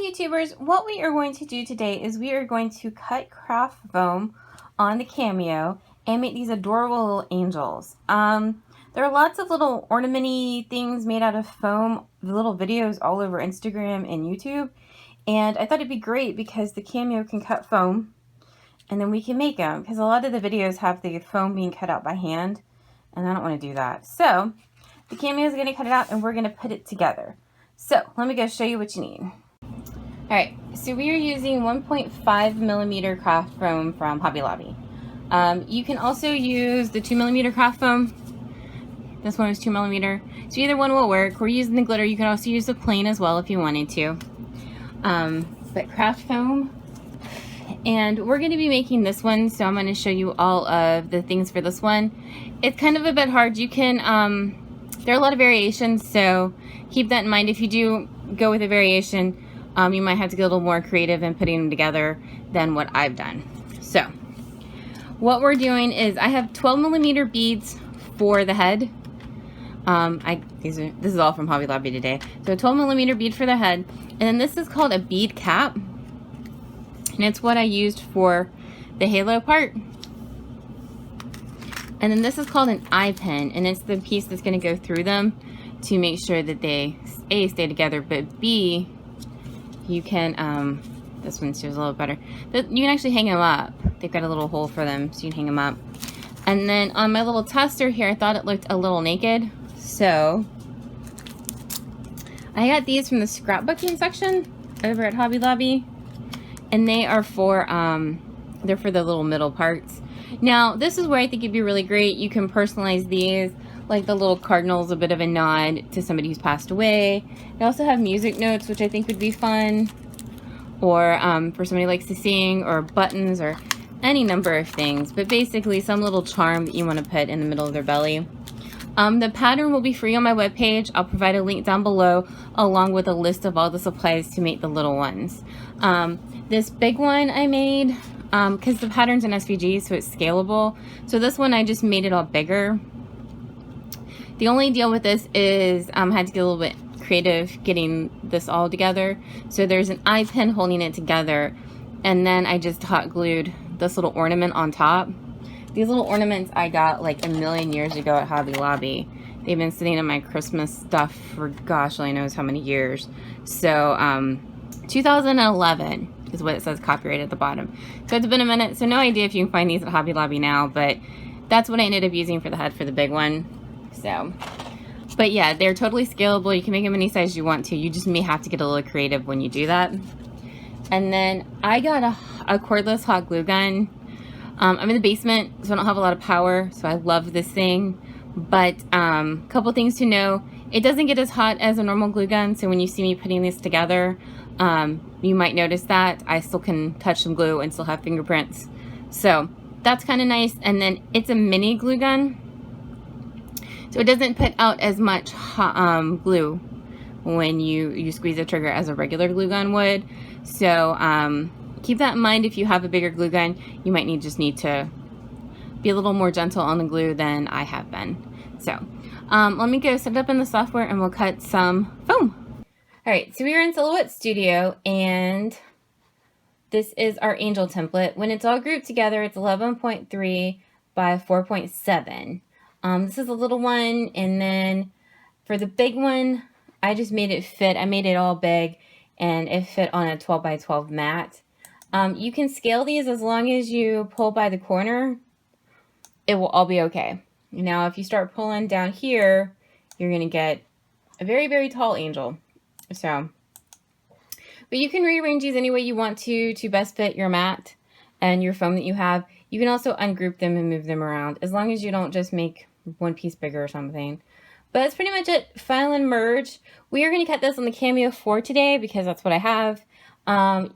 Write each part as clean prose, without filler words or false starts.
YouTubers, what we are going to do today is we are going to cut craft foam on the Cameo and make these adorable little angels. There are lots of little ornament-y things made out of foam, little videos all over Instagram and YouTube, and I thought it'd be great because the Cameo can cut foam and then we can make them, because a lot of the videos have the foam being cut out by hand and I don't want to do that. So the Cameo is going to cut it out and we're going to put it together. So let me go show you what you need. Alright, so we are using 1.5 millimeter craft foam from Hobby Lobby. You can also use the 2 millimeter craft foam. This one is 2 millimeter. So either one will work. We're using the glitter. You can also use the plain as well if you wanted to. But craft foam. And we're going to be making this one, so I'm going to show you all of the things for this one. It's kind of a bit hard. You can, there are a lot of variations, so keep that in mind. If you do go with a variation, you might have to get a little more creative in putting them together than what I've done. So what we're doing is I have 12 millimeter beads for the head. This is all from Hobby Lobby today. So 12 millimeter bead for the head. And then this is called a bead cap. And it's what I used for the halo part. And then this is called an eye pin. And it's the piece that's going to go through them to make sure that they A, stay together, but B, you can, this one shows a little better. You can actually hang them up. They've got a little hole for them, so you can hang them up. And then on my little tester here, I thought it looked a little naked. So I got these from the scrapbooking section over at Hobby Lobby. And they are for, they're for the little middle parts. Now, this is where I think it'd be really great. You can personalize these, like the little cardinal's a bit of a nod to somebody who's passed away. They also have music notes, which I think would be fun. Or for somebody who likes to sing, or buttons, or any number of things. But basically, some little charm that you want to put in the middle of their belly. The pattern will be free on my webpage. I'll provide a link down below, along with a list of all the supplies to make the little ones. This big one I made, because the pattern's in SVG, so it's scalable. So this one I just made it all bigger. The only deal with this is I had to get a little bit creative getting this all together. So there's an eye pin holding it together, and then I just hot glued this little ornament on top. These little ornaments I got like a million years ago at Hobby Lobby. They've been sitting in my Christmas stuff for gosh only knows how many years. So 2011 is what it says copyright at the bottom. So it's been a minute, so no idea if you can find these at Hobby Lobby now, but that's what I ended up using for the head for the big one. So, but yeah, they're totally scalable. You can make them any size you want to. You just may have to get a little creative when you do that. And then I got a cordless hot glue gun. I'm in the basement, so I don't have a lot of power, so I love this thing. But couple things to know. It doesn't get as hot as a normal glue gun, so when you see me putting this together, you might notice that I still can touch some glue and still have fingerprints. So that's kind of nice. And then it's a mini glue gun, so it doesn't put out as much hot, glue when you squeeze the trigger as a regular glue gun would. So keep that in mind. If you have a bigger glue gun, you might just need to be a little more gentle on the glue than I have been. So let me go set it up in the software and we'll cut some foam. Alright, so we are in Silhouette Studio, and this is our angel template. When it's all grouped together, it's 11.3 by 4.7. This is a little one, and then for the big one, I just made it fit. I made it all big, and it fit on a 12 by 12 mat. You can scale these as long as you pull by the corner. It will all be okay. Now, if you start pulling down here, you're going to get a very, very tall angel. So, but you can rearrange these any way you want to best fit your mat and your foam that you have. You can also ungroup them and move them around, as long as you don't just make one piece bigger or something. But that's pretty much it. File and merge. We are going to cut this on the Cameo 4 today because that's what I have.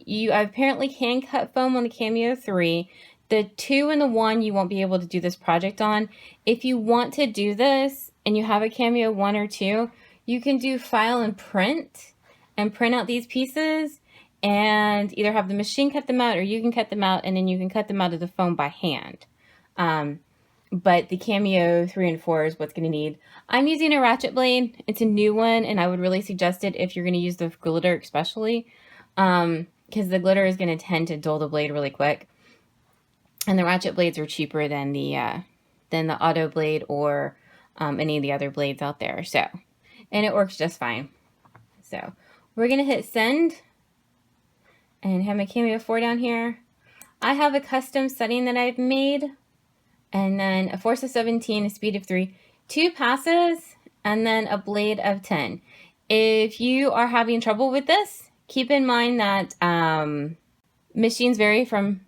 You apparently can cut foam on the Cameo 3. The 2 and the 1 you won't be able to do this project on. If you want to do this and you have a Cameo 1 or 2, you can do file and print out these pieces and either have the machine cut them out, or you can cut them out and then you can cut them out of the foam by hand. But the Cameo 3 and 4 is what's going to need. I'm using a ratchet blade. It's a new one, and I would really suggest it if you're going to use the glitter especially. because the glitter is going to tend to dull the blade really quick. And the ratchet blades are cheaper than the auto blade or any of the other blades out there. So, and it works just fine. So we're going to hit send and have my Cameo 4 down here. I have a custom setting that I've made, and then a force of 17, a speed of 3, 2 passes, and then a blade of 10. If you are having trouble with this, keep in mind that machines vary from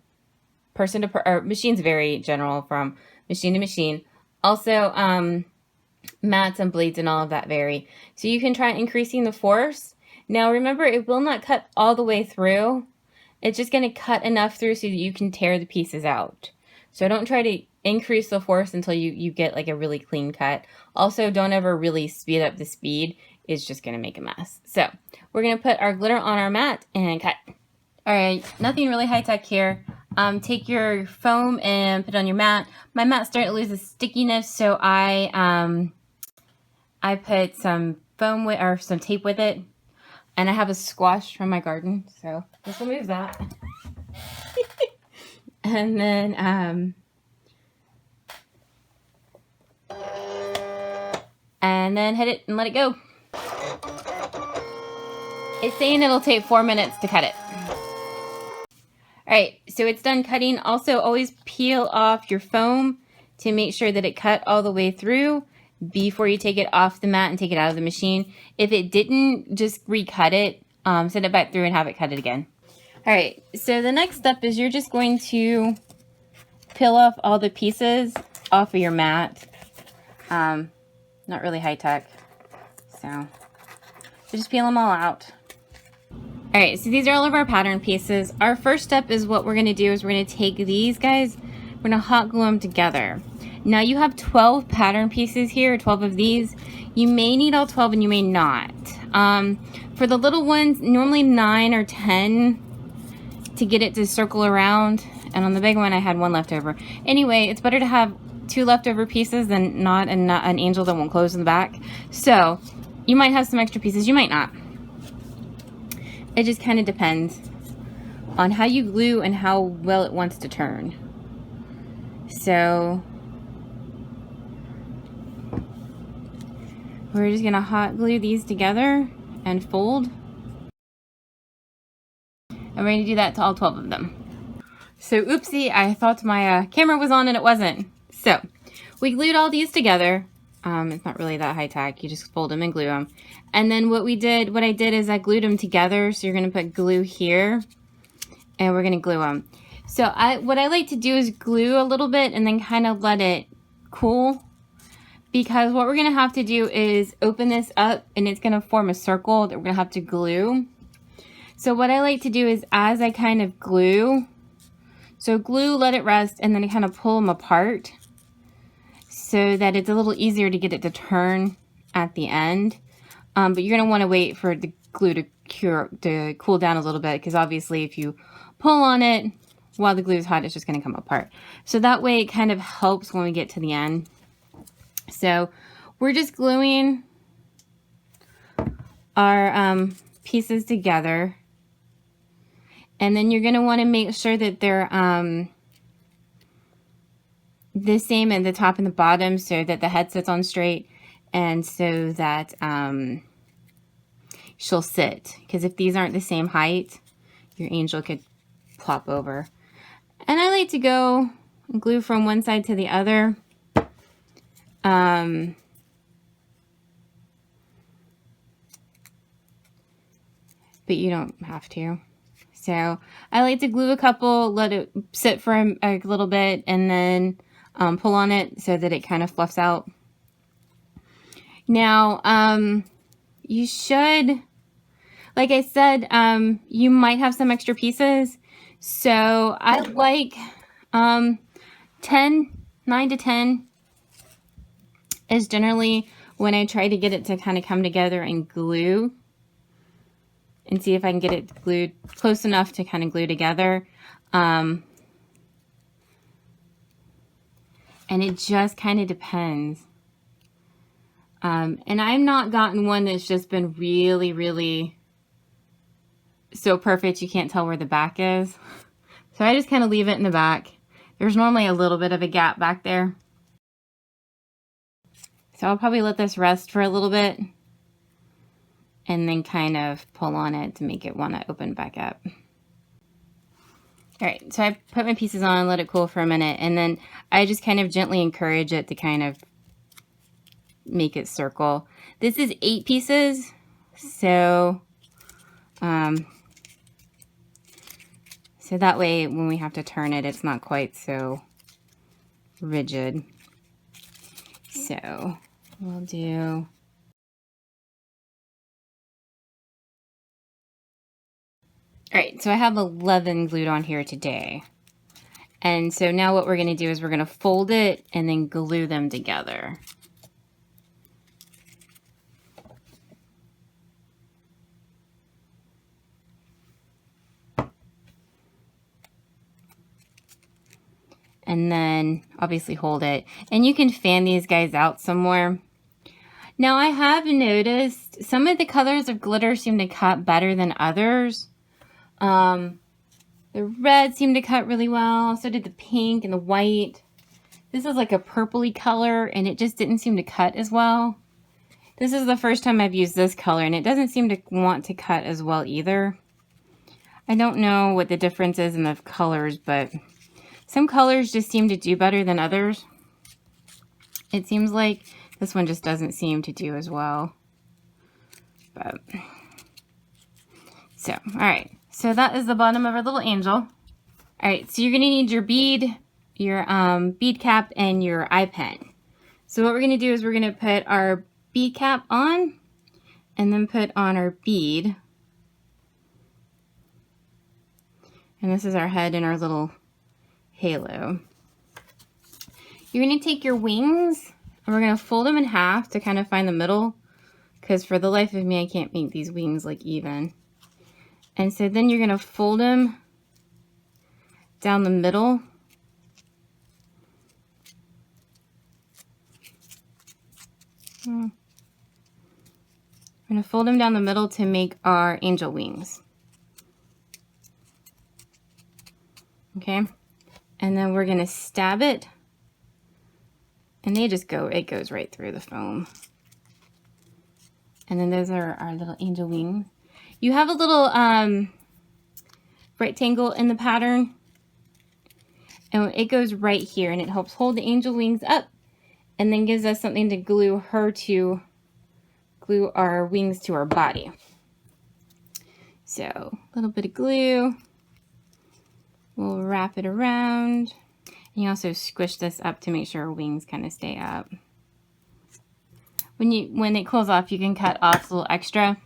machines vary general from machine to machine. Also, mats and blades and all of that vary. So you can try increasing the force. Now remember, it will not cut all the way through. It's just going to cut enough through so that you can tear the pieces out. So don't try to increase the force until you get like a really clean cut. Also, don't ever really speed up the speed. It's just going to make a mess. So we're going to put our glitter on our mat and cut. All right, nothing really high tech here. Take your foam and put it on your mat. My mat's starting to lose the stickiness, so I put some foam or some tape with it, and I have a squash from my garden, so just remove that. And then hit it and let it go. It's saying it'll take 4 minutes to cut it. All right, so it's done cutting. Also, always peel off your foam to make sure that it cut all the way through before you take it off the mat and take it out of the machine. If it didn't, just recut it, send it back through and have it cut it again. All right, so the next step is you're just going to peel off all the pieces off of your mat. Not really high tech, so just peel them all out. All right, so these are all of our pattern pieces. Our first step is what we're gonna do is we're gonna take these guys, we're gonna hot glue them together. Now you have 12 pattern pieces here, 12 of these. You may need all 12 and you may not. For the little ones, normally 9 or 10 to get it to circle around. And on the big one, I had 1 left over. Anyway, it's better to have 2 leftover pieces than not an angel that won't close in the back. So you might have some extra pieces, you might not. It just kind of depends on how you glue and how well it wants to turn. So we're just gonna hot glue these together and fold. And we're gonna do that to all 12 of them. So oopsie, I thought my camera was on and it wasn't. So we glued all these together. It's not really that high tech. You just fold them and glue them. And then what I did is I glued them together. So you're going to put glue here and we're going to glue them. So what I like to do is glue a little bit and then kind of let it cool, because what we're going to have to do is open this up and it's going to form a circle that we're going to have to glue. So what I like to do is as I kind of glue, so glue, let it rest, and then I kind of pull them apart, so that it's a little easier to get it to turn at the end. But you're going to want to wait for the glue to cool down a little bit, because obviously if you pull on it while the glue is hot, it's just going to come apart. So that way it kind of helps when we get to the end. So we're just gluing our pieces together. And then you're going to want to make sure that they're the same at the top and the bottom, so that the head sits on straight and so that she'll sit. Because if these aren't the same height, your angel could plop over. And I like to go and glue from one side to the other. But you don't have to. So I like to glue a couple, let it sit for a little bit, and then pull on it so that it kind of fluffs out. Now, you should, like I said, you might have some extra pieces. So I like 9 to 10 is generally when I try to get it to kind of come together and glue, and see if I can get it glued close enough to kind of glue together. And it just kind of depends. And I've not gotten one that's just been really, really so perfect you can't tell where the back is. So I just kind of leave it in the back. There's normally a little bit of a gap back there. So I'll probably let this rest for a little bit and then kind of pull on it to make it want to open back up. All right, so I put my pieces on, let it cool for a minute, and then I just kind of gently encourage it to kind of make it circle. This is 8 pieces, so so that way when we have to turn it, it's not quite so rigid. So we'll do... All right, so I have 11 glued on here today. And so now what we're gonna do is we're gonna fold it and then glue them together. And then obviously hold it. And you can fan these guys out somewhere. Now I have noticed some of the colors of glitter seem to cut better than others. The red seemed to cut really well. So did the pink and the white. This is like a purpley color and it just didn't seem to cut as well. This is the first time I've used this color and it doesn't seem to want to cut as well either. I don't know what the difference is in the colors, but some colors just seem to do better than others. It seems like this one just doesn't seem to do as well. But so, all right. So that is the bottom of our little angel. All right, so you're gonna need your bead, your bead cap, and your eye pen. So what we're gonna do is we're gonna put our bead cap on, and then put on our bead. And this is our head and our little halo. You're gonna take your wings, and we're gonna fold them in half to kind of find the middle, because for the life of me, I can't make these wings like even. And so then you're gonna fold them down the middle. I'm gonna fold them down the middle to make our angel wings. Okay, and then we're gonna stab it, and they just go, it goes right through the foam. And then those are our little angel wings. You have a little rectangle in the pattern, and it goes right here, and it helps hold the angel wings up, and then gives us something to glue our wings to our body. So a little bit of glue, we'll wrap it around, and you also squish this up to make sure our wings kind of stay up. When it cools off, you can cut off a little extra.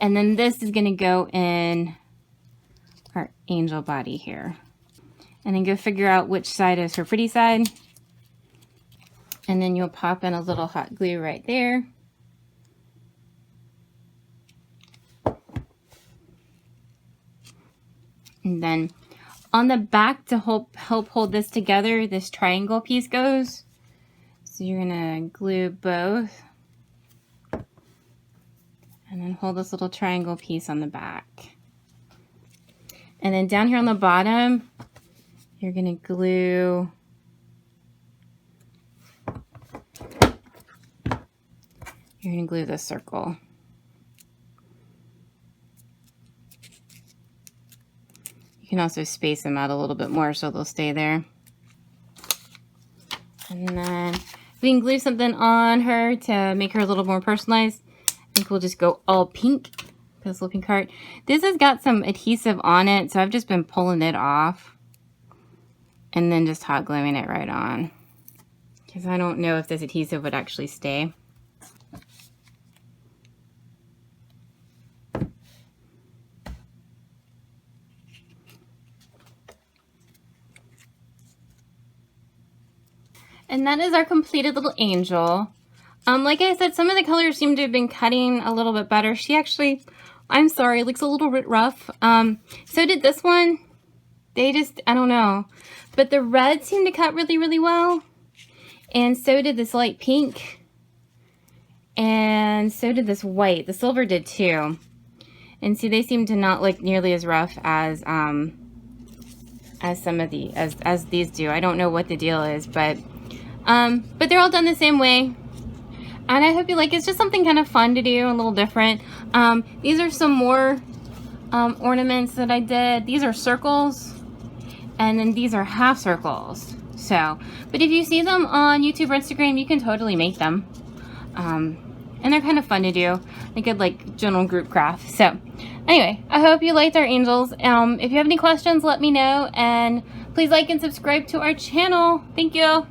And then this is going to go in our angel body here. And then go figure out which side is her pretty side. And then you'll pop in a little hot glue right there. And then on the back to help hold this together, this triangle piece goes. So you're going to glue both. And then hold this little triangle piece on the back. And then down here on the bottom, you're going to glue this circle. You can also space them out a little bit more so they'll stay there. And then we can glue something on her to make her a little more personalized. I think we'll just go all pink, this little pink heart. This has got some adhesive on it, so I've just been pulling it off and then just hot gluing it right on, because I don't know if this adhesive would actually stay. And that is our completed little angel. Like I said, some of the colors seem to have been cutting a little bit better. She actually, I'm sorry, it looks a little bit rough. So did this one. They just, I don't know. But the red seemed to cut really, really well. And so did this light pink. And so did this white. The silver did too. And see, they seem to not look nearly as rough as some of the, as these do. I don't know what the deal is, but they're all done the same way. And I hope you like it. It's just something kind of fun to do, a little different. These are some more ornaments that I did. These are circles, and then these are half circles. So, but if you see them on YouTube or Instagram, you can totally make them. And they're kind of fun to do. They could like general group craft. So anyway, I hope you liked our angels. If you have any questions, let me know, and please like and subscribe to our channel. Thank you.